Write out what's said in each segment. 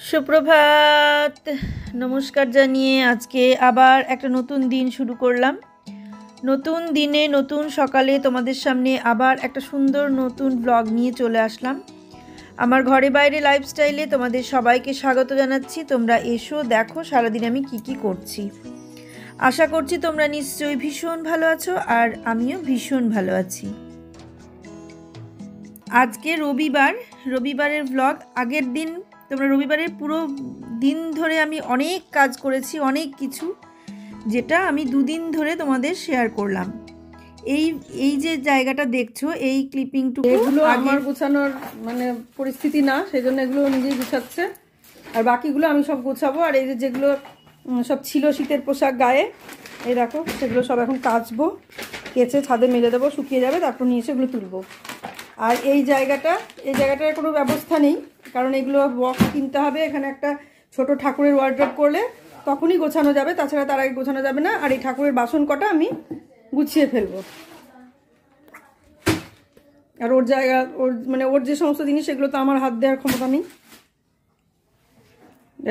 সুপ্রভাত, নমস্কার জানিয়ে আজকে আবার একটা নতুন দিন শুরু করলাম। নতুন দিনে নতুন সকালে তোমাদের সামনে আবার একটা সুন্দর নতুন ব্লগ নিয়ে চলে আসলাম। আমার ঘরে বাইরে লাইফস্টাইলে তোমাদের সবাইকে স্বাগত জানাচ্ছি। তোমরা এসো, দেখো সারাদিন আমি কি করছি। আশা করছি তোমরা নিশ্চয়ই ভীষণ ভালো আছো, আর আমিও ভীষণ ভালো আছি। আজকে রবিবারের ব্লগ। আগের দিন তোমরা রবিবারের পুরো দিন ধরে আমি অনেক কাজ করেছি, অনেক কিছু, যেটা আমি দুদিন ধরে তোমাদের শেয়ার করলাম। এই যে জায়গাটা দেখছো, এই ক্লিপিংটুকু এগুলো আমার গোছানোর মানে পরিস্থিতি না, সেই জন্য এগুলো নিজেই গুছাচ্ছে, আর বাকিগুলো আমি সব গোছাবো। আর এই যে যেগুলো সব ছিল শীতের পোশাক গায়ে, এই দেখো সেগুলো সব এখন কাচবো, কেচে ছাদে মেলে দেবো, শুকিয়ে যাবে, তারপর নিয়ে এসে এগুলো তুলবো। আর এই জায়গাটার কোনো ব্যবস্থা নেই, কারণ এগুলো বক্স কিনতে হবে। এখানে একটা ছোট ঠাকুরের ওয়ার্ড্রপ করলে তখনই গোছানো যাবে, তাছাড়া তার আগে গোছানো যাবে না। আর এই ঠাকুরের বাসন কটা আমি গুছিয়ে ফেলবো। আর ওর যে সমস্ত জিনিস, সেগুলো তো আমার হাত দেওয়ার ক্ষমতা নেই,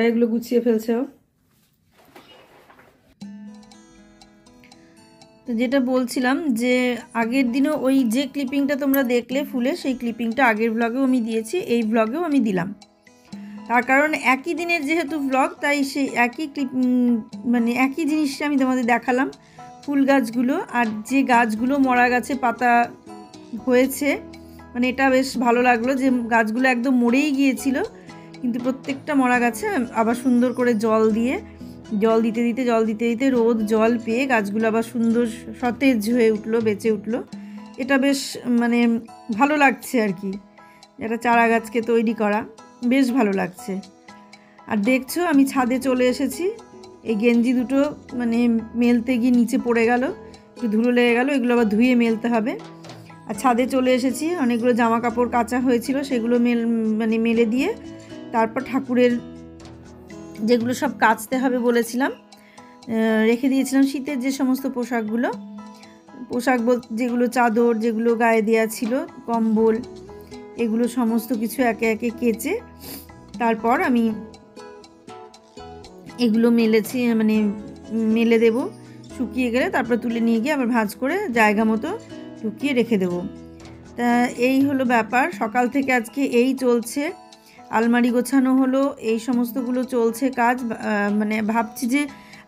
এগুলো গুছিয়ে ফেলছে ও। তো যেটা বলছিলাম, যে আগের দিনও ওই যে ক্লিপিংটা তোমরা দেখলে ফুলে, সেই ক্লিপিংটা আগের ব্লগেও আমি দিয়েছি, এই ব্লগেও আমি দিলাম। তার কারণ একই দিনের যেহেতু ব্লগ, তাই সেই একই জিনিসটা আমি তোমাদের দেখালাম। ফুল গাছগুলো আর যে গাছগুলো মরা গাছে পাতা হয়েছে, মানে এটা বেশ ভালো লাগলো যে গাছগুলো একদম মরেই গিয়েছিল, কিন্তু প্রত্যেকটা মরা গাছে আবার সুন্দর করে জল দিতে দিতে রোদ জল পেয়ে গাছগুলো আবার সুন্দর সতেজ হয়ে উঠলো, বেঁচে উঠলো। এটা বেশ মানে ভালো লাগছে আর কি, একটা চারা গাছকে তৈরি করা বেশ ভালো লাগছে। আর দেখছো আমি ছাদে চলে এসেছি। এই গেঞ্জি দুটো মানে মেলতে গিয়ে নিচে পড়ে গেল, একটু ধুলো লেগে গেল, এগুলো আবার ধুয়ে মেলতে হবে। আর ছাদে চলে এসেছি, অনেকগুলো জামা কাপড় কাচা হয়েছিল, সেগুলো মেলে দিয়ে তারপর ঠাকুরের যেগুলো সব কাচতে হবে বলেছিলাম, রেখে দিয়েছিলাম শীতের যে সমস্ত পোশাক যেগুলো চাদর, যেগুলো গায়ে দেওয়া ছিল, কম্বল, এগুলো সমস্ত কিছু একে একে কেচে তারপর আমি এগুলো মেলে দেব। শুকিয়ে গেলে তারপর তুলে নিয়ে গিয়ে আবার ভাঁজ করে জায়গা মতো ঢুকিয়ে রেখে দেব। তা এই হলো ব্যাপার। সকাল থেকে আজকে এই চলছে, আলমারি গোছানো হলো, এই সমস্তগুলো চলছে কাজ। মানে ভাবছি যে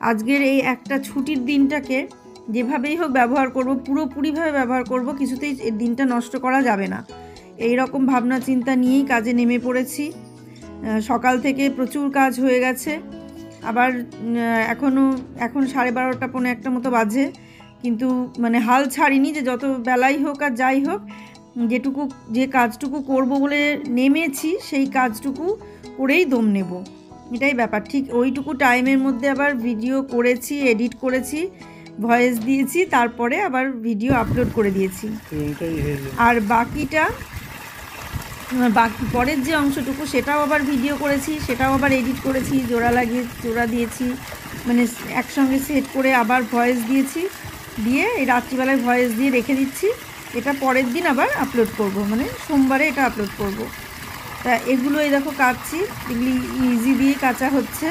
আজকের এই একটা ছুটির দিনটাকে যেভাবেই হোক ব্যবহার করব, পুরোপুরিভাবে ব্যবহার করব, কিছুতেই এই দিনটা নষ্ট করা যাবে না, এই রকম ভাবনা চিন্তা নিয়েই কাজে নেমে পড়েছি। সকাল থেকে প্রচুর কাজ হয়ে গেছে, আবার এখন 12:30 পৌনে 1টা মতো বাজে, কিন্তু মানে হাল ছাড়িনি যে যত বেলাই হোক আর যাই হোক, যে কাজটুকু করব বলে নেমেছি সেই কাজটুকু করেই দম নেব, এটাই ব্যাপার। ঠিক ওইটুকু টাইমের মধ্যে আবার ভিডিও করেছি, এডিট করেছি, ভয়েস দিয়েছি, তারপরে আবার ভিডিও আপলোড করে দিয়েছি। আর পরের যে অংশটুকু, সেটাও আবার ভিডিও করেছি, সেটাও আবার এডিট করেছি, জোড়া দিয়েছি, মানে একসঙ্গে সেট করে আবার ভয়েস দিয়েছি, দিয়ে এই রাত্রিবেলায় ভয়েস দিয়ে রেখে দিচ্ছি। এটা পরের দিন আবার আপলোড করব, মানে সোমবারে এটা আপলোড করব। তা এগুলো এই দেখো কাচছি, এগুলি ইজি দিয়ে কাচা হচ্ছে,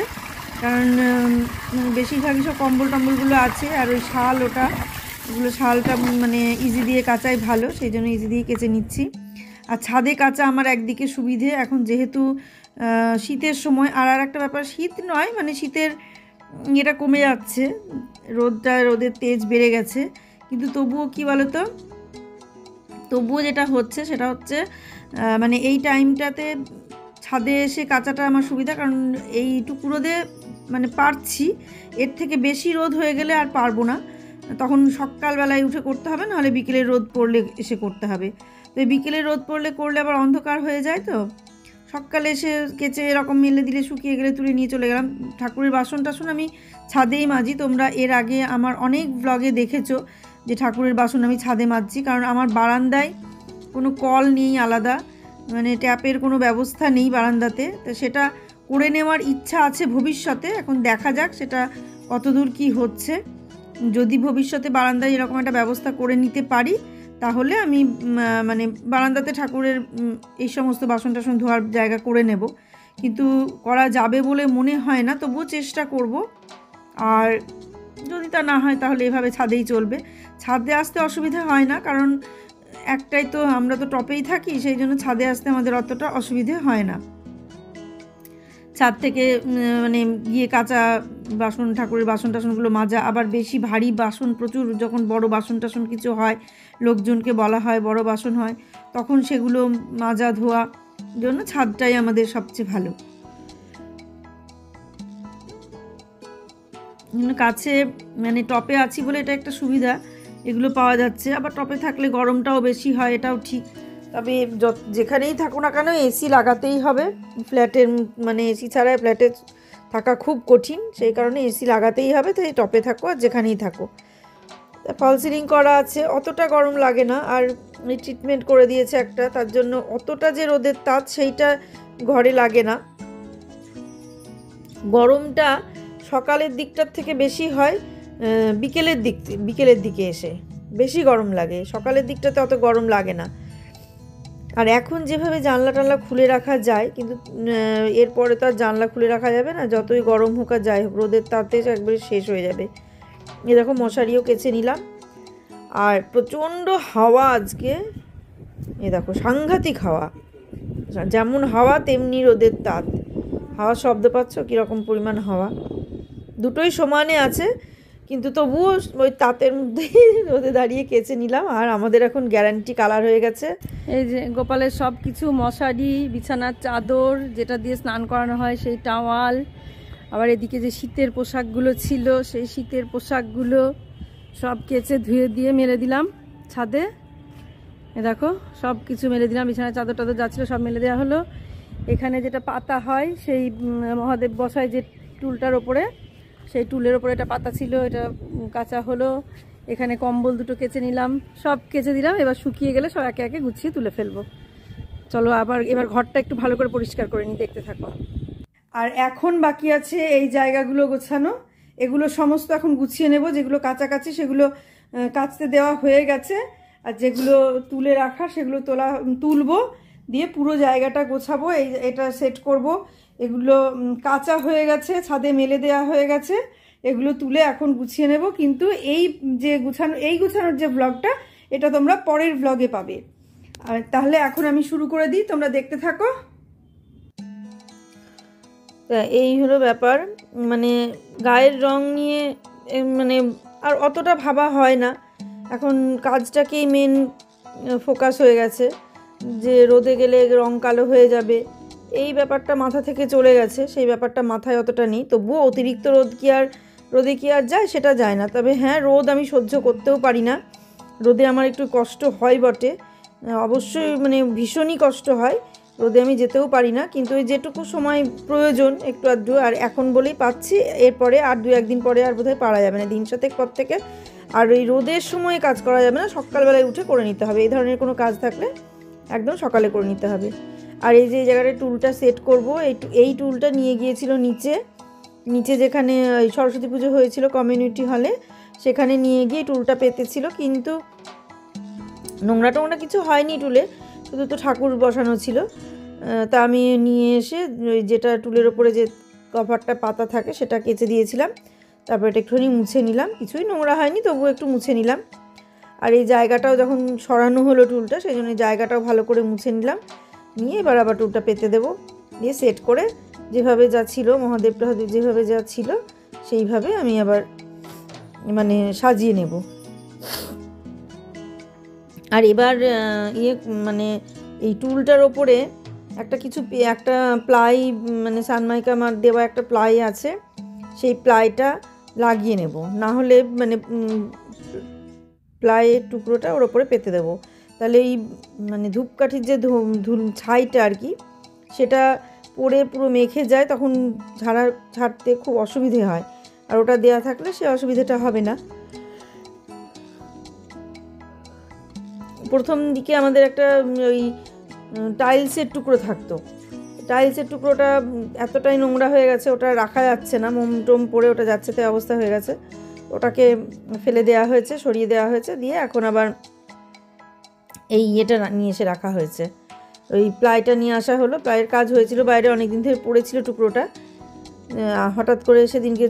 কারণ বেশিরভাগই সব টম্বলগুলো আছে, আর ওই শালটা মানে ইজি দিয়ে কাচাই ভালো, সেই জন্য ইজি দিয়ে কেচে নিচ্ছি। আর ছাদে কাচা আমার একদিকে সুবিধে, এখন যেহেতু শীতের সময়। আর একটা ব্যাপার, শীত নয় মানে শীতের এটা কমে যাচ্ছে, রোদের তেজ বেড়ে গেছে, কিন্তু তবুও কি বলতো, তবুও যেটা হচ্ছে সেটা হচ্ছে মানে এই টাইমটাতে ছাদে এসে কাচাটা আমার সুবিধা, কারণ এইটুকু রোদে মানে পারছি, এর থেকে বেশি রোদ হয়ে গেলে আর পারবো না, তখন সকালবেলায় উঠে করতে হবে, নাহলে বিকেলে রোদ পড়লে এসে করতে হবে। তো বিকেলে রোদ করলে আবার অন্ধকার হয়ে যায়, তো সকালে এসে কেচে এরকম মেলে দিলে শুকিয়ে গেলে তুলে নিয়ে চলে গেলাম। ঠাকুরের বাসন আমি ছাদেই মাজি, তোমরা এর আগে আমার অনেক ব্লগে দেখেছো যে ঠাকুরের বাসন আমি ছাদে মাজছি, কারণ আমার বারান্দায় কোনো কল নেই আলাদা, মানে ট্যাপের কোনো ব্যবস্থা নেই বারান্দাতে। তো সেটা করে নেওয়ার ইচ্ছা আছে ভবিষ্যতে, এখন দেখা যাক সেটা কতদূর কি হচ্ছে। যদি ভবিষ্যতে বারান্দায় এরকম একটা ব্যবস্থা করে নিতে পারি, তাহলে আমি মানে বারান্দাতে ঠাকুরের এই সমস্ত বাসন টাসন ধোয়ার জায়গা করে নেব, কিন্তু করা যাবে বলে মনে হয় না, তবুও চেষ্টা করব। আর যদি তা না হয় তাহলে এভাবে ছাদেই চলবে। ছাদে আসতে অসুবিধা হয় না, কারণ একটাই তো, আমরা তো টপেই থাকি, সেই জন্য ছাদে আসতে আমাদের অতটা অসুবিধে হয় না। ছাদ থেকে মানে গিয়ে কাঁচা বাসন, ঠাকুরের বাসন টাসনগুলো মাজা, আবার বেশি ভারী বাসন, প্রচুর যখন বড় বাসন টাসন কিছু হয়, লোকজনকে বলা হয় বড় বাসন হয়, তখন সেগুলো মাজা ধোয়া জন্য ছাদটাই আমাদের সবচেয়ে ভালো। কাছে মানে টপে আছি বলে এটা একটা সুবিধা, এগুলো পাওয়া যাচ্ছে। আবার টপে থাকলে গরমটাও বেশি হয়, এটাও ঠিক। তবে যেখানেই থাকো না কেন এসি লাগাতেই হবে। ফ্ল্যাটের মানে এসি ছাড়া ফ্ল্যাটে থাকা খুব কঠিন, সেই কারণে এসি লাগাতেই হবে। তাই টপে থাকো আর যেখানেই থাকো। ফল সিলিং করা আছে, অতটা গরম লাগে না। আর ট্রিটমেন্ট করে দিয়েছে একটা, তার জন্য অতটা যে রোদের তাপ সেইটা ঘরে লাগে না। গরমটা সকালের দিকটার থেকে বেশি হয় বিকেলের দিকে এসে বেশি গরম লাগে, সকালের দিকটাতে অত গরম লাগে না। আর এখন যেভাবে জানলা টানলা খুলে রাখা যায়, কিন্তু এরপরে তো আর জানলা খুলে রাখা যাবে না, যতই গরম হোক আর যাই হোক, রোদের তাতে একবারে শেষ হয়ে যাবে। এ দেখো মশারিও কেচে নিলাম। আর প্রচণ্ড হাওয়া আজকে, এ দেখো সাংঘাতিক হাওয়া, যেমন হাওয়া তেমনি রোদের তাপ। হাওয়ার শব্দ পাচ্ছ কীরকম পরিমাণ হাওয়া, দুটোই সমানে আছে, কিন্তু তবুও ওই তাতের মধ্যেই রোদে দাঁড়িয়ে কেচে নিলাম। আর আমাদের এখন গ্যারান্টি কালার হয়ে গেছে। এই যে গোপালের সব কিছু, মশারি, বিছানার চাদর, যেটা দিয়ে স্নান করানো হয় সেই টাওয়াল, আবার এদিকে যে শীতের পোশাকগুলো ছিল সেই শীতের পোশাকগুলো সব কেচে ধুয়ে দিয়ে মেলে দিলাম ছাদে। এ দেখো সব কিছু মেলে দিলাম, বিছানার চাদর টাদর যা ছিল সব মেলে দেওয়া হলো। এখানে যেটা পাতা হয়, সেই মহাদেব বসায় যে টুলটার ওপরে, সেই টুলের ওপরে এটা পাতা ছিল, এটা কাঁচা হলো। এখানে কম্বল দুটো কেচে নিলাম, সব কেচে দিলাম। এবার শুকিয়ে গেলে সব একে একে গুছিয়ে তুলে ফেলবো। চলো এবার ঘরটা একটু ভালো করে পরিষ্কার করে নিই, দেখতে থাকো। আর এখন বাকি আছে এই জায়গাগুলো গোছানো, এগুলো সমস্ত এখন গুছিয়ে নেব। যেগুলো কাছাকাছি সেগুলো কাচতে দেওয়া হয়ে গেছে, আর যেগুলো তুলে রাখা সেগুলো তুলবো, দিয়ে পুরো জায়গাটা গোছাবো। এটা সেট করব। এগুলো কাঁচা হয়ে গেছে, ছাদে মেলে দেওয়া হয়ে গেছে, এগুলো তুলে এখন গুছিয়ে নেব। কিন্তু এই গুছানোর যে ব্লগটা, এটা তোমরা পরের ব্লগে পাবে। আর তাহলে এখন আমি শুরু করে দিই, তোমরা দেখতে থাকো। এই হলো ব্যাপার, মানে গায়ের রং নিয়ে মানে আর অতটা ভাবা হয় না, এখন কাজটাকেই মেন ফোকাস হয়ে গেছে, যে রোদে গেলে রং কালো হয়ে যাবে, এই ব্যাপারটা মাথা থেকে চলে গেছে। সেই ব্যাপারটা মাথায় অতটা নেই, তবুও অতিরিক্ত রোদে কি আর যায়, সেটা যায় না। তবে হ্যাঁ, রোদ আমি সহ্য করতেও পারি না, রোদে আমার একটু কষ্ট হয় বটে, অবশ্যই মানে ভীষণই কষ্ট হয়, রোদে আমি যেতেও পারি না। কিন্তু ওই যেটুকু সময় প্রয়োজন একটু আধটু, আর এখন বলেই পাচ্ছি, এরপরে আর 2-1 দিন পরে আর বোধহয় পারা যাবে না, দিন সাতেক পর থেকে আর ওই রোদের সময় কাজ করা যাবে না, সকালবেলায় উঠে করে নিতে হবে। এই ধরনের কোনো কাজ থাকলে একদম সকালে করে নিতে হবে। আর এই যে জায়গাটায় টুলটা সেট করব, এই টুলটা নিয়ে গিয়েছিল নিচে যেখানে সরস্বতী পুজো হয়েছিল কমিউনিটি হলে, সেখানে নিয়ে গিয়ে টুলটা পেতেছিল, কিন্তু নোংরা টোংরা কিছু হয়নি টুলে, শুধু তো ঠাকুর বসানো ছিল। তা আমি নিয়ে এসে ওই যেটা টুলের ওপরে যে কভারটা পাতা থাকে সেটা কেচে দিয়েছিলাম, তারপর এটা একটুখানি মুছে নিলাম, কিছুই নোংরা হয়নি, তবুও একটু মুছে নিলাম। আর এই জায়গাটাও যখন সরানো হলো টুলটা, সেই জন্য জায়গাটাও ভালো করে মুছে নিলাম, নিয়ে এবার আবার টুলটা পেতে দেবো, দিয়ে সেট করে যেভাবে যা ছিল মহাদেবটা যেভাবে যা ছিল সেইভাবে আমি আবার মানে সাজিয়ে নেব। আর এবার মানে এই টুলটার ওপরে একটা প্লাই, মানে সানমাইকা মার দেওয়া একটা প্লাই আছে, সেই প্লাইটা লাগিয়ে নেব, না হলে মানে প্লাইয়ের টুকরোটা ওর ওপরে পেতে দেবো, তাহলে এই মানে ধূপকাঠির যে ছাইটা আর কি, সেটা পরে পুরো মেখে যায়, তখন ছাড়তে খুব অসুবিধে হয়। আর ওটা দেয়া থাকলে সে অসুবিধাটা হবে না। প্রথম দিকে আমাদের একটা ওই টাইলসের টুকরো থাকতো, টাইলসের টুকরোটা এতটাই নোংরা হয়ে গেছে, ওটা রাখা যাচ্ছে না, মোম টোম পরে ওটা যাচ্ছে তাই অবস্থা হয়ে গেছে, ওটাকে ফেলে দেওয়া হয়েছে, সরিয়ে দেওয়া হয়েছে, দিয়ে এখন আবার এই ইয়েটা নিয়ে এসে রাখা হয়েছে, ওই প্লাইটা নিয়ে আসা হলো। প্লাইয়ের কাজ হয়েছিল বাইরে, অনেক দিন ধরে পড়েছিল টুকরোটা। হঠাৎ করে সেদিনকে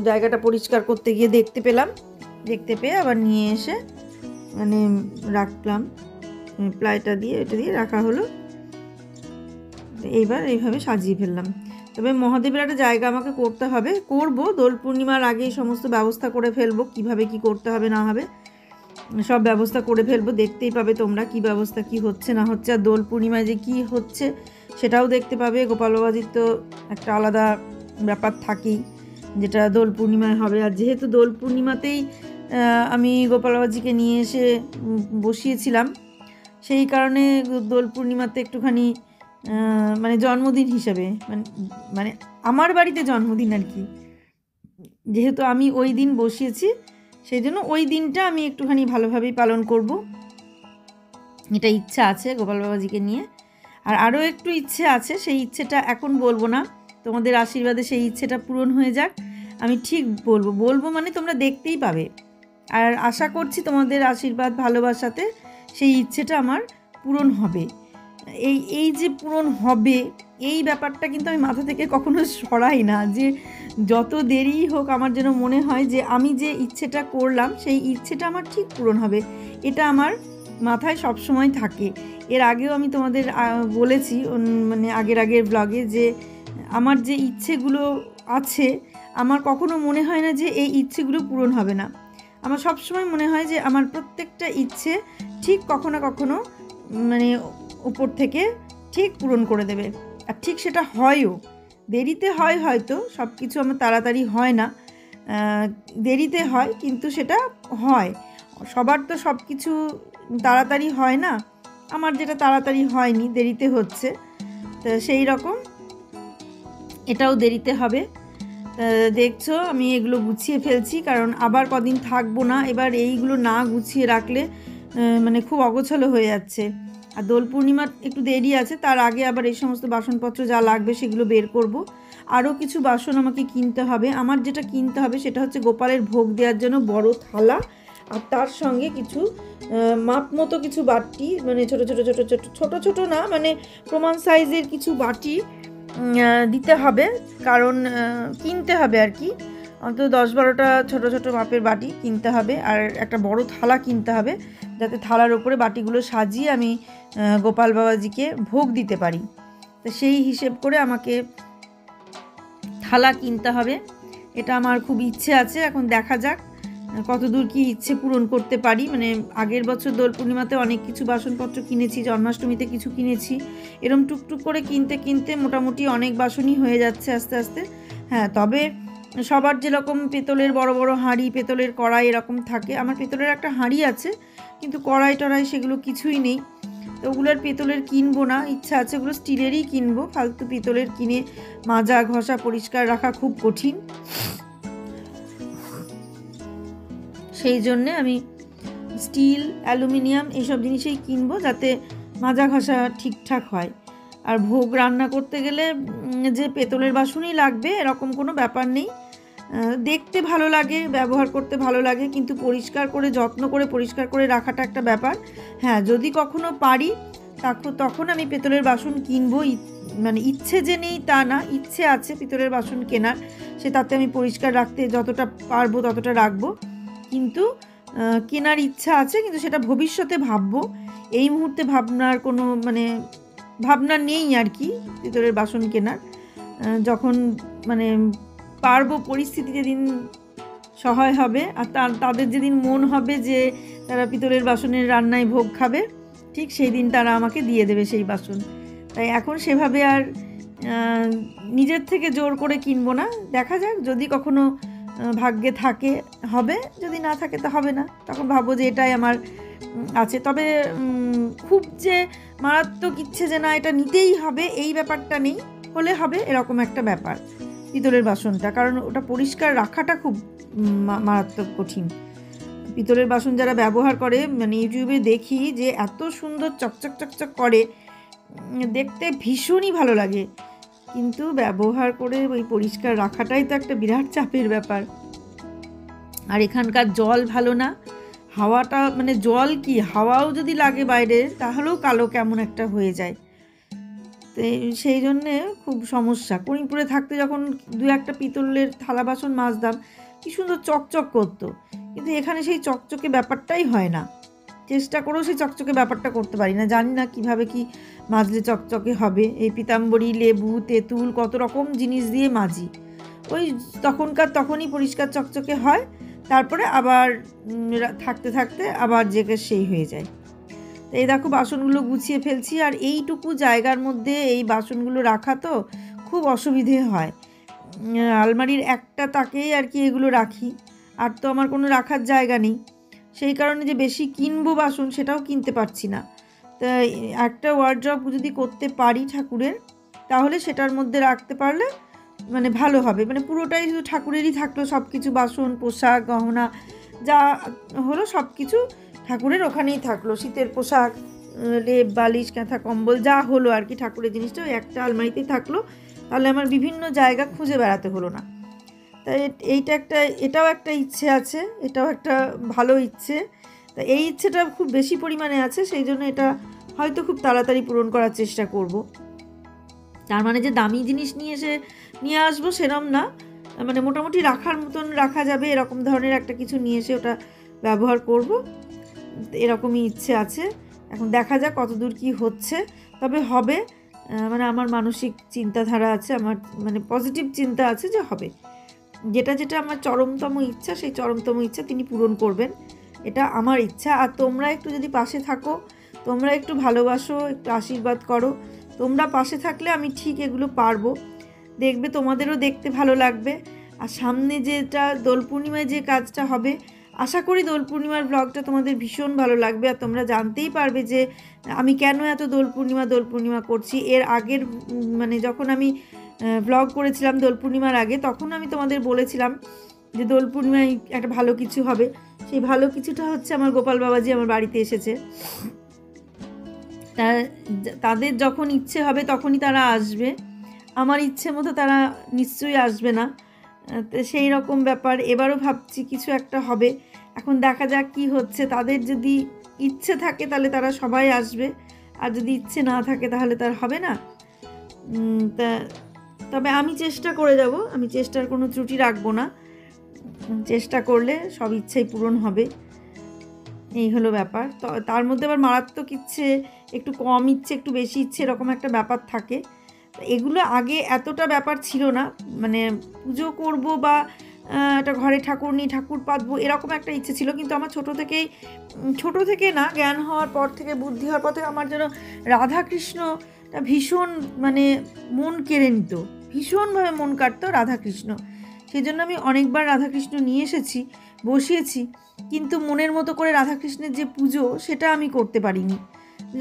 জায়গাটা পরিষ্কার করতে গিয়ে দেখতে পেয়ে আবার নিয়ে এসে মানে রাখলাম, প্লাইটা দিয়ে এটা দিয়ে রাখা হলো। এইবার এইভাবে সাজিয়ে ফেললাম। তবে মহাদেবের একটা জায়গা আমাকে করতে হবে, করবো দোল পূর্ণিমার আগেই সমস্ত ব্যবস্থা করে ফেলবো, কিভাবে কি করতে হবে না হবে সব ব্যবস্থা করে ফেলবো। দেখতেই পাবে তোমরা কি ব্যবস্থা কি হচ্ছে না হচ্ছে, আর দোল পূর্ণিমায় যে কি হচ্ছে সেটাও দেখতে পাবে। গোপাল বাবাজির তো একটা আলাদা ব্যাপার থাকেই, যেটা দোল পূর্ণিমায় হবে। আর যেহেতু দোল পূর্ণিমাতেই আমি গোপাল বাবাজিকে নিয়ে এসে বসিয়েছিলাম, সেই কারণে দোল পূর্ণিমাতে একটুখানি মানে জন্মদিন হিসাবে, মানে আমার বাড়িতে জন্মদিন আর কি, যেহেতু আমি ওই দিন বসিয়েছি সেই জন্য ওই দিনটা আমি একটুখানি ভালোভাবেই পালন করব, এটা ইচ্ছা আছে গোপাল বাবাজিকে নিয়ে। আর আরও একটু ইচ্ছে আছে, সেই ইচ্ছেটা এখন বলবো না, তোমাদের আশীর্বাদে সেই ইচ্ছেটা পূরণ হয়ে যাক। আমি ঠিক বলবো মানে তোমরা দেখতেই পাবে। আর আশা করছি তোমাদের আশীর্বাদ ভালোবাসাতে সেই ইচ্ছেটা আমার পূরণ হবে। এই যে পূরণ হবে এই ব্যাপারটা কিন্তু আমি মাথা থেকে কখনো সরাই না, যে যত দেরি হোক আমার যেন মনে হয় যে আমি যে ইচ্ছেটা করলাম সেই ইচ্ছেটা আমার ঠিক পূরণ হবে, এটা আমার মাথায় সব সময় থাকে। এর আগেও আমি তোমাদের বলেছি মানে আগের ব্লগে, যে আমার যে ইচ্ছেগুলো আছে আমার কখনো মনে হয় না যে এই ইচ্ছেগুলো পূরণ হবে না। আমার সব সময় মনে হয় যে আমার প্রত্যেকটা ইচ্ছে ঠিক কখনো কখনো মানে উপর থেকে ঠিক পূরণ করে দেবে। আর ঠিক সেটা হয়ও, দেরিতে হয়, হয়তো সব কিছু আমার তাড়াতাড়ি হয় না, দেরিতে হয়, কিন্তু সেটা হয়। সবার তো সব কিছু তাড়াতাড়ি হয় না, আমার যেটা তাড়াতাড়ি হয়নি, দেরিতে হচ্ছে, তো সেই রকম এটাও দেরিতে হবে। দেখছো আমি এগুলো গুছিয়ে ফেলছি, কারণ আবার কদিন থাকবো না, এবার এইগুলো না গুছিয়ে রাখলে মানে খুব অগোছালো হয়ে যাচ্ছে। আর দোল পূর্ণিমার একটু দেরি আছে, তার আগে আবার এই সমস্ত বাসনপত্র যা লাগবে সেগুলো বের করব। আরও কিছু বাসন আমাকে কিনতে হবে। আমার যেটা কিনতে হবে সেটা হচ্ছে গোপালের ভোগ দেওয়ার জন্য বড় থালা, আর তার সঙ্গে কিছু মাপ মতো কিছু বাটি, মানে ছোট না, মানে প্রমাণ সাইজের কিছু বাটি দিতে হবে, কারণ কিনতে হবে আর কি, অন্তত 10-12টা ছোট মাপের বাটি কিনতে হবে। আর একটা বড় থালা কিনতে হবে, যাতে থালার ওপরে বাটিগুলো সাজিয়ে আমি গোপাল বাবাজিকে ভোগ দিতে পারি। তো সেই হিসেব করে আমাকে থালা কিনতে হবে, এটা আমার খুব ইচ্ছে আছে। এখন দেখা যাক কতদূর কি ইচ্ছে পূরণ করতে পারি। মানে আগের বছর দোল পূর্ণিমাতে অনেক কিছু বাসনপত্র কিনেছি, জন্মাষ্টমীতে কিছু কিনেছি, এরম টুকটুক করে কিনতে মোটামুটি অনেক বাসনই হয়ে যাচ্ছে আস্তে আস্তে। হ্যাঁ, তবে সবার যেরকম পেতলের বড় বড় হাঁড়ি, পেতলের কড়াই এরকম থাকে, আমার পেতলের একটা হাঁড়ি আছে, কিন্তু কড়াই টড়াই সেগুলো কিছুই নেই। তো ওগুলোর পেতলের কিনবো না, ইচ্ছা আছে ওগুলো স্টিলেরই কিনবো। ফালতু পেতলের কিনে মাজা ঘষা পরিষ্কার রাখা খুব কঠিন, সেই জন্যে আমি স্টিল, অ্যালুমিনিয়াম এইসব জিনিসেই কিনবো, যাতে মাজা ঘষা ঠিকঠাক হয়। আর ভোগ রান্না করতে গেলে যে পেতলের বাসনই লাগবে এরকম কোনো ব্যাপার নেই। দেখতে ভালো লাগে, ব্যবহার করতে ভালো লাগে, কিন্তু পরিষ্কার করে যত্ন করে পরিষ্কার করে রাখাটা একটা ব্যাপার। হ্যাঁ, যদি কখনো পারি তখন আমি পেতলের বাসন কিনবো, মানে ইচ্ছে যে নেই তা না, ইচ্ছে আছে পিতলের বাসন কেনার, সে তাতে আমি পরিষ্কার রাখতে যতটা পারবো ততটা রাখবো, কিন্তু কেনার ইচ্ছা আছে, কিন্তু সেটা ভবিষ্যতে ভাববো। এই মুহূর্তে ভাবনার কোনো মানে ভাবনা নেই আর কি পিতলের বাসন কেনার। যখন মানে পারবো, পরিস্থিতি যেদিন সহায় হবে আর তাদের যেদিন মন হবে যে তারা পিতলের বাসনের রান্নায় ভোগ খাবে, ঠিক সেই দিন তারা আমাকে দিয়ে দেবে সেই বাসন। তাই এখন সেভাবে আর নিজের থেকে জোর করে কিনবো না। দেখা যাক, যদি কখনো ভাগ্যে থাকে হবে, যদি না থাকে তা হবে না, তখন ভাববো যে এটাই আমার আছে। তবে খুব যে মারাত্মক ইচ্ছে যে না এটা নিতেই হবে এই ব্যাপারটা নেই, হলে হবে এরকম একটা ব্যাপার পিতলের বাসনটা, কারণ ওটা পরিষ্কার রাখাটা খুব মারাত্মক কঠিন। পিতলের বাসন যারা ব্যবহার করে, মানে ইউটিউবে দেখি যে এত সুন্দর চকচক করে, দেখতে ভীষণই ভালো লাগে, কিন্তু ব্যবহার করে ওই পরিষ্কার রাখাটাই তো একটা বিরাট চাপের ব্যাপার। আর এখানকার জল ভালো না, হাওয়াটা মানে জল কি হাওয়াও যদি লাগে বাইরে তাহলেও কালো কেমন একটা হয়ে যায়। তো সেই জন্যে খুব সমস্যা। করিমপুরে থাকতে যখন দু একটা পিতলের থালা বাসন মাজতাম কি সুন্দর চকচক করতো, কিন্তু এখানে সেই চকচকে ব্যাপারটাই হয় না। চেষ্টা করেও সেই চকচকে ব্যাপারটা করতে পারি না, জানি না কিভাবে কি মাজলে চকচকে হবে। এই পিতাম্বরী, লেবু, তেঁতুল কত রকম জিনিস দিয়ে মাজি, ওই তখনই পরিষ্কার চকচকে হয়, তারপরে আবার থাকতে থাকতে আবার জেগে সেই হয়ে যায়। তো এই দেখো বাসনগুলো গুছিয়ে ফেলছি, আর এইটুকু জায়গার মধ্যে এই বাসনগুলো রাখা তো খুব অসুবিধে হয়। আলমারির একটা তাকেই আর কি এগুলো রাখি, আর তো আমার কোনো রাখার জায়গা নেই। সেই কারণে যে বেশি কিনবো বাসন সেটাও কিনতে পারছি না। তা একটা ওয়ার্ড্রপ যদি করতে পারি ঠাকুরের, তাহলে সেটার মধ্যে রাখতে পারলে মানে ভালো হবে। মানে পুরোটাই শুধু ঠাকুরেরই থাকলো, সব কিছু বাসন, পোশাক, গহনা যা হলো সব কিছু ঠাকুরের ওখানেই থাকলো। শীতের পোশাক, লেপ, বালিশ, কাঁথা, কম্বল যা হলো আর কি ঠাকুরের জিনিসটা ওই একটা আলমারিতেই থাকলো, তাহলে আমার বিভিন্ন জায়গা খুঁজে বেড়াতে হলো না। তাই এটাও একটা ইচ্ছে আছে, এটাও একটা ভালো ইচ্ছে। তা এই ইচ্ছেটা খুব বেশি পরিমাণে আছে, সেই জন্য এটা হয়তো খুব তাড়াতাড়ি পূরণ করার চেষ্টা করব। তার মানে যে দামি জিনিস নিয়ে আসবো সেরম না, মানে মোটামুটি রাখার মতন রাখা যাবে এরকম ধরনের একটা কিছু নিয়ে এসে ওটা ব্যবহার করব, এরকমই ইচ্ছে আছে। এখন দেখা যাক কতদূর কি হচ্ছে, তবে হবে। মানে আমার মানসিক চিন্তাধারা আছে, আমার মানে পজিটিভ চিন্তা আছে যে হবে। যেটা আমার চরমতম ইচ্ছা, সেই চরমতম ইচ্ছা তিনি পূরণ করবেন, এটা আমার ইচ্ছা। আর তোমরা একটু যদি পাশে থাকো, তোমরা একটু ভালোবাসো, একটু আশীর্বাদ করো, তোমরা পাশে থাকলে আমি ঠিক এগুলো পারবো। দেখবে তোমাদেরও দেখতে ভালো লাগবে। আর সামনে যেটা দোল পূর্ণিমায় যে কাজটা হবে, আশা করি দোল পূর্ণিমার ব্লগটা তোমাদের ভীষণ ভালো লাগবে। আর তোমরা জানতেই পারবে যে আমি কেন এত দোল পূর্ণিমা করছি। এর আগের মানে যখন আমি ব্লগ করেছিলাম দোল পূর্ণিমার আগে, তখন আমি তোমাদের বলেছিলাম যে দোল পূর্ণিমায় একটা ভালো কিছু হবে। সেই ভালো কিছুটা হচ্ছে আমার গোপাল বাবাজি আমার বাড়িতে এসেছে। তাদের যখন ইচ্ছে হবে তখনই তারা আসবে, আমার ইচ্ছে মতো তারা নিশ্চয়ই আসবে না। তো সেই রকম ব্যাপার। এবারও ভাবছি কিছু একটা হবে, এখন দেখা যাক কি হচ্ছে। তাদের যদি ইচ্ছে থাকে তাহলে তারা সবাই আসবে, আর যদি ইচ্ছে না থাকে তাহলে তার হবে না। তবে আমি চেষ্টা করে যাব, আমি চেষ্টার কোনো ত্রুটি রাখবো না। চেষ্টা করলে সব ইচ্ছেই পূরণ হবে, এই হলো ব্যাপার। তো তার মধ্যে আবার মারাত্মক ইচ্ছে, একটু কম ইচ্ছে, একটু বেশি ইচ্ছে, এরকম একটা ব্যাপার থাকে। এগুলো আগে এতটা ব্যাপার ছিল না, মানে পুজো করব বা একটা ঘরে ঠাকুর পাতবো এরকম একটা ইচ্ছে ছিল। কিন্তু আমার ছোট থেকে না, জ্ঞান হওয়ার পর থেকে, বুদ্ধি হওয়ার পর থেকে আমার যেন রাধাকৃষ্ণটা ভীষণ মানে মন কেড়ে নিত, ভীষণভাবে মন কাটতো রাধাকৃষ্ণ। সেই জন্য আমি অনেকবার রাধাকৃষ্ণ নিয়ে এসেছি, বসিয়েছি, কিন্তু মনের মতো করে রাধাকৃষ্ণের যে পুজো সেটা আমি করতে পারিনি।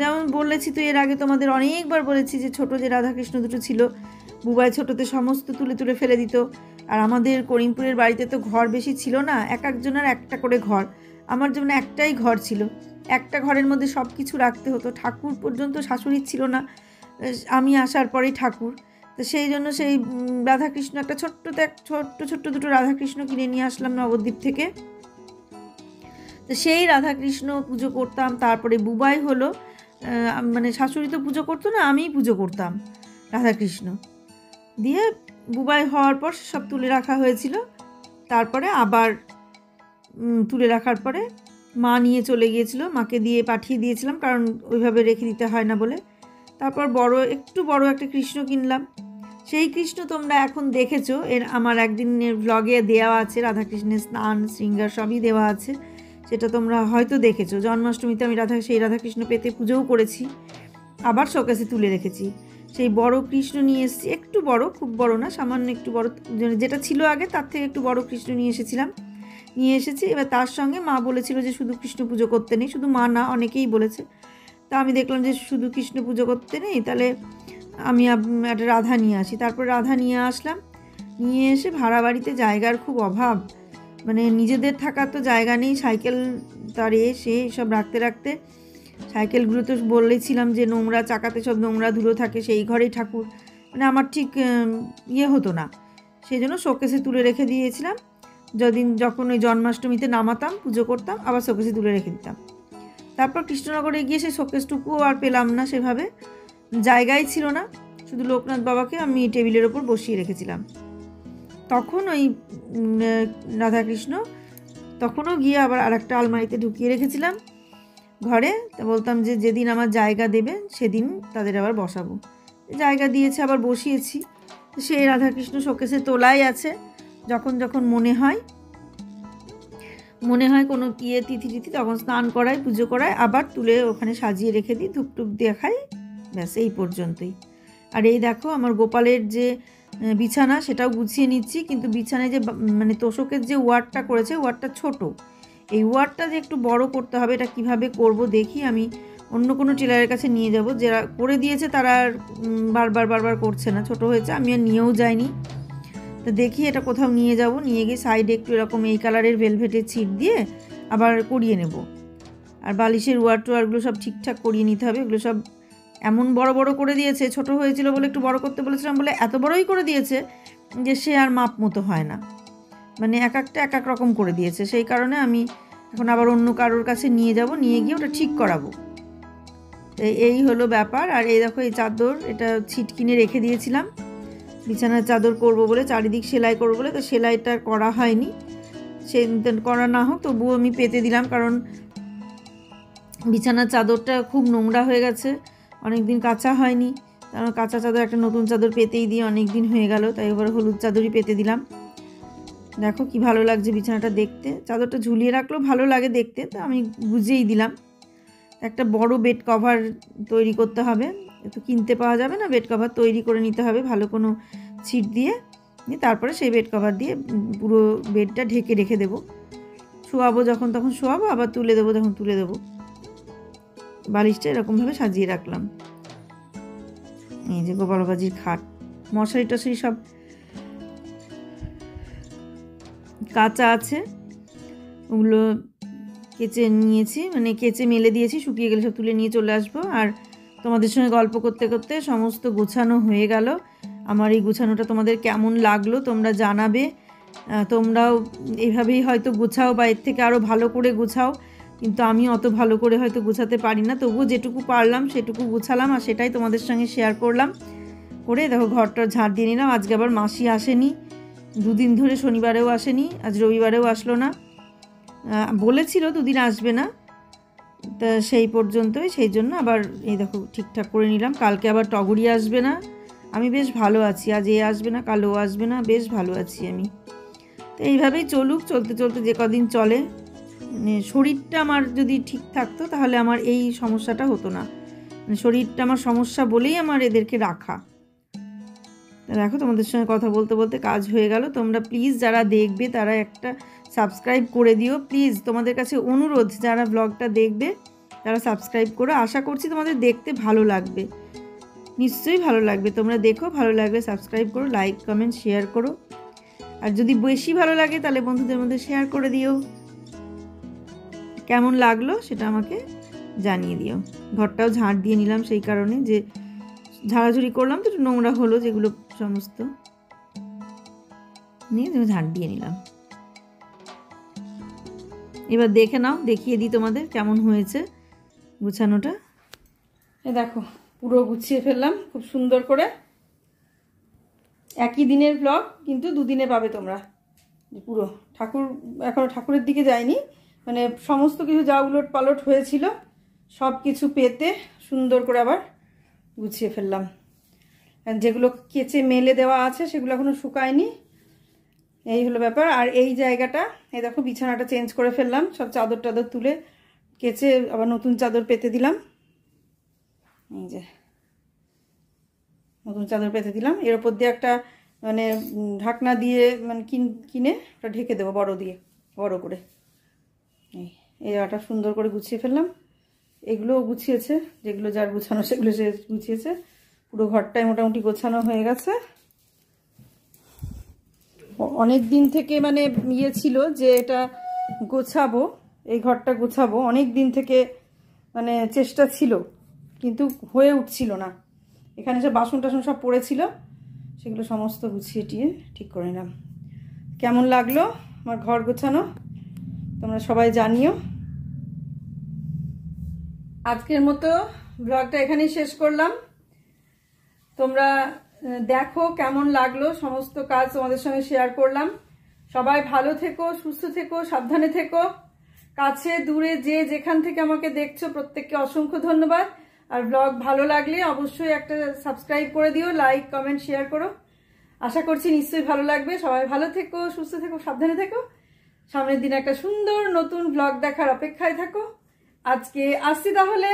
যেমন বলেছি তো এর আগে তোমাদের অনেকবার বলেছি যে ছোট যে রাধাকৃষ্ণ দুটো ছিল, বুবাই ছোটোতে সমস্ত তুলে ফেলে দিত। আর আমাদের করিমপুরের বাড়িতে তো ঘর বেশি ছিল না, একজনের একটা করে ঘর, আমার যেমন একটাই ঘর ছিল, একটা ঘরের মধ্যে সব কিছু রাখতে হতো। ঠাকুর পর্যন্ত শাশুড়ির ছিল না, আমি আসার পরেই ঠাকুর। তো সেই জন্য সেই রাধাকৃষ্ণ একটা ছোট্ট দুটো রাধাকৃষ্ণ কিনে নিয়ে আসলাম নবদ্বীপ থেকে। তো সেই রাধাকৃষ্ণ পুজো করতাম। তারপরে বুবাই হলো, মানে শাশুড়ি তো পুজো করতো না, আমিই পুজো করতাম রাধাকৃষ্ণ দিয়ে। বুবাই হওয়ার পর সব তুলে রাখা হয়েছিল, তারপরে আবার তুলে রাখার পরে মা নিয়ে চলে গিয়েছিল, মাকে দিয়ে পাঠিয়ে দিয়েছিলাম, কারণ ওইভাবে রেখে দিতে হয় না বলে। তারপর একটু বড় একটা কৃষ্ণ কিনলাম। সেই কৃষ্ণ তোমরা এখন দেখেছো, আমার একদিনের ব্লগে দেওয়া আছে, রাধাকৃষ্ণের স্নান শৃঙ্গার সবই দেওয়া আছে, সেটা তোমরা হয়তো দেখেছো। জন্মাষ্টমীতে আমি সেই রাধাকৃষ্ণ পেতে পুজোও করেছি, আবার শোকেসে তুলে রেখেছি। সেই বড় কৃষ্ণ নিয়ে এসেছি, একটু বড়, খুব বড় না, সামান্য একটু বড়, যেটা ছিল আগে তার থেকে একটু বড় কৃষ্ণ নিয়ে এসেছি। এবার তার সঙ্গে মা বলেছিল যে শুধু কৃষ্ণ পুজো করতে নেই, শুধু মা না, অনেকেই বলেছে। তা আমি দেখলাম যে শুধু কৃষ্ণ পুজো করতে নেই, তাহলে আমি একটা রাধা নিয়ে আসি। তারপর রাধা নিয়ে আসলাম, নিয়ে এসে ভাড়া বাড়িতে জায়গার খুব অভাব, মানে নিজেদের থাকার তো জায়গা নেই, সাইকেল তার সে সব রাখতে সাইকেলগুলো তো বলেছিলাম যে নোংরা, চাকাতে সব নোংরা ধুলো থাকে, সেই ঘরেই ঠাকুর, মানে আমার ঠিক হতো না। সেই জন্য শোকেসে তুলে রেখে দিয়েছিলাম। যখন ওই জন্মাষ্টমীতে নামাতাম, পুজো করতাম, আবার শোকেসে তুলে রেখে দিতাম। তারপর কৃষ্ণনগরে গিয়ে সেই শোকেসটুকুও আর পেলাম না, সেভাবে জায়গাই ছিল না। শুধু লোকনাথ বাবাকে আমি টেবিলের ওপর বসিয়ে রেখেছিলাম। তখন ওই রাধাকৃষ্ণ তখনও গিয়ে আবার আরেকটা আলমারিতে ঢুকিয়ে রেখেছিলাম ঘরে। তা বলতাম যে যেদিন আমার জায়গা দেবে সেদিন তাদের আবার বসাবো। জায়গা দিয়েছে, আবার বসিয়েছি। সেই রাধাকৃষ্ণ শোকেসে তোলাই আছে। যখন যখন মনে হয় কোনো তিথি তখন স্নান করাই, পুজো করায়, আবার তুলে ওখানে সাজিয়ে রেখে দিই, ধূপ টুপ দেখাই, ব্যাস এই পর্যন্তই। আর এই দেখো আমার গোপালের যে বিছানা সেটাও গুছিয়ে নিচ্ছি, কিন্তু বিছানায় যে মানে তোষকের যে ওয়ার্ডটা করেছে, ওয়ার্ডটা ছোট। এই ওয়ার্ডটা যে একটু বড় করতে হবে, এটা কিভাবে করব দেখি। আমি অন্য কোনো টেলারের কাছে নিয়ে যাব, যারা করে দিয়েছে তারা আর বারবার করছে না, ছোট হয়েছে, আমি আর নিয়েও যাইনি। তো দেখি এটা কোথাও নিয়ে যাব, নিয়ে গিয়ে সাইডে একটু এরকম এই কালারের ভেলভেটের ছিট দিয়ে আবার করিয়ে নেব। আর বালিশের ওয়ারগুলো সব ঠিকঠাক করিয়ে নিতে হবে। এগুলো সব এমন বড় করে দিয়েছে, ছোট হয়েছিল বলে একটু বড় করতে বলেছিলাম বলে এত বড়ই করে দিয়েছে যে সে আর মাপ মতো হয় না, মানে এক এক রকম করে দিয়েছে। সেই কারণে আমি এখন আবার অন্য কারোর কাছে নিয়ে যাব, নিয়ে গিয়ে ওটা ঠিক করাবো। এই হলো ব্যাপার। আর এই দেখো এই চাদর, এটা ছিট কিনে রেখে দিয়েছিলাম বিছানার চাদর করব বলে, চারিদিক সেলাই করবো বলে। তো সেলাইটা করা হয়নি, সে করা না হোক তবুও আমি পেতে দিলাম, কারণ বিছানার চাদরটা খুব নোংরা হয়ে গেছে, অনেক দিন কাচা হয়নি। কারণ কাঁচা চাদর একটা নতুন চাদর পেতেই দিয়ে অনেক দিন হয়ে গেল, তাই এবার হলুদ চাদরই পেতে দিলাম। দেখো কি ভালো লাগছে বিছানাটা দেখতে। চাদরটা ঝুলিয়ে রাখলেও ভালো লাগে দেখতে, তো আমি বুঝেই দিলাম। একটা বড় বেড কভার তৈরি করতে হবে, তো কিনতে পাওয়া যাবে না, বেড কভার তৈরি করে নিতে হবে ভালো কোনো ছিট দিয়ে। তারপরে সেই বেড কভার দিয়ে পুরো বেডটা ঢেকে রেখে দেবো। শোয়াবো যখন তখন শোয়াবো, আবার তুলে দেবো যখন তুলে দেবো। বালিশটা এরকমভাবে সাজিয়ে রাখলাম। এই যে গোপালবাজির খাট, মশারি টশারি সব কাঁচা আছে, ওগুলো কেচে নিয়েছি, মানে কেচে মেলে দিয়েছি, শুকিয়ে গেলে সব তুলে নিয়ে চলে আসবো। আর তোমাদের সঙ্গে গল্প করতে করতে সমস্ত গোছানো হয়ে গেল। আমার এই গোছানোটা তোমাদের কেমন লাগলো তোমরা জানাবে। তোমরাও এইভাবেই হয়তো গোছাও বা এর থেকে আরও ভালো করে গোছাও, কিন্তু আমি অত ভালো করে হয়তো গোছাতে পারি না। তবুও যেটুকু পারলাম সেটুকু গোছালাম, আর সেটাই তোমাদের সঙ্গে শেয়ার করলাম। করে দেখো ঘরটা ঝাড় দিয়ে নিলাম। আজকে আবার মাসি আসেনি, দুদিন ধরে, শনিবারেও আসেনি, আজ রবিবারেও আসলো না। বলেছিল দুদিন আসবে না, তা সেই পর্যন্তই। সেই জন্য আবার এই দেখো ঠিকঠাক করে নিলাম। কালকে আবার টগরি আসবে না, আমি বেশ ভালো আছি। আজ এ আসবে না, কালও আসবে না, বেশ ভালো আছি আমি। তো এইভাবেই চলুক, চলতে চলতে যে কদিন চলে। মানে শরীরটা আমার যদি ঠিক থাকতো তাহলে আমার এই সমস্যাটা হতো না। মানে শরীরটা আমার সমস্যা বলেই আমার এদেরকে রাখা। দেখো তোমাদের সঙ্গে কথা বলতে বলতে কাজ হয়ে গেল। তোমরা প্লিজ যারা দেখবে তারা একটা সাবস্ক্রাইব করে দিও প্লিজ। তোমাদের কাছে অনুরোধ, যারা ব্লগটা দেখবে তারা সাবস্ক্রাইব করো। আশা করছি তোমাদের দেখতে ভালো লাগবে, নিশ্চয়ই ভালো লাগবে। তোমরা দেখো, ভালো লাগলে সাবস্ক্রাইব করো, লাইক কমেন্ট শেয়ার করো। আর যদি বেশি ভালো লাগে তাহলে বন্ধুদের মধ্যে শেয়ার করে দিও। কেমন লাগলো সেটা আমাকে জানিয়ে দিও। ঘরটাও ঝাড় দিয়ে নিলাম, সেই কারণে যে ঝাড়াঝুড়ি করলাম তো একটু নোংরা হলো, যেগুলো সমস্ত নিয়ে ঝাড় দিয়ে নিলাম। এবার দেখে নাও, দেখিয়ে দিই তোমাদের কেমন হয়েছে গুছানোটা। এই দেখো পুরো গুছিয়ে ফেললাম খুব সুন্দর করে। একই দিনের ব্লগ, কিন্তু দুদিনে পাবে তোমরা। পুরো এখনো ঠাকুরের দিকে যায়নি, মানে সমস্ত কিছু যা উলট পালট হয়েছিল সব কিছু পেতে সুন্দর করে আবার গুছিয়ে ফেললাম। যেগুলো কেচে মেলে দেওয়া আছে সেগুলো এখনো শুকায়নি। এই হলো ব্যাপার। আর এই জায়গাটা, এই দেখো বিছানাটা চেঞ্জ করে ফেললাম, সব চাদর টাদর তুলে কেচে আবার নতুন চাদর পেতে দিলাম। এই যে নতুন চাদর পেতে দিলাম। এর ওপর দিয়ে একটা মানে ঢাকনা দিয়ে মানে কিনে ওটা ঢেকে দেবো বড় করে। এই জায়গাটা সুন্দর করে গুছিয়ে ফেললাম। এগুলোও গুছিয়েছে, যেগুলো যার গুছানো সেগুলো সে গুছিয়েছে। পুরো ঘরটাই মোটামুটি গোছানো হয়ে গেছে। অনেক দিন থেকে মানে ইয়ে ছিল যে এটা গোছাবো, এই ঘরটা গোছাবো, অনেক দিন থেকে মানে চেষ্টা ছিল, কিন্তু হয়ে উঠছিল না। এখানে সব বাসন টাসন সব পড়েছিল, সেগুলো সমস্ত গুছিয়ে টিয়ে ঠিক করে নিলাম। কেমন লাগলো আমার ঘর গোছানো, তোমরা সবাই জানিও। আজকের মতো ব্লগটা এখানেই শেষ করলাম। তোমরা দেখো কেমন লাগলো, সমস্ত কাজ তোমাদের সঙ্গে শেয়ার করলাম। সবাই ভালো থেকো, সুস্থ থেকো, সাবধানে থেকো। কাছে দূরে যে যেখান থেকে আমাকে দেখছো প্রত্যেককে অসংখ্য ধন্যবাদ। আর ব্লগ ভালো লাগলে অবশ্যই একটা সাবস্ক্রাইব করে দিও, লাইক কমেন্ট শেয়ার করো। আশা করছি নিশ্চয়ই ভালো লাগবে। সবাই ভালো থেকো, সুস্থ থেকো, সাবধানে থেকো। সামনের দিনে একটা সুন্দর নতুন ব্লগ দেখার অপেক্ষায় থাকো। আজকে আসছি তাহলে।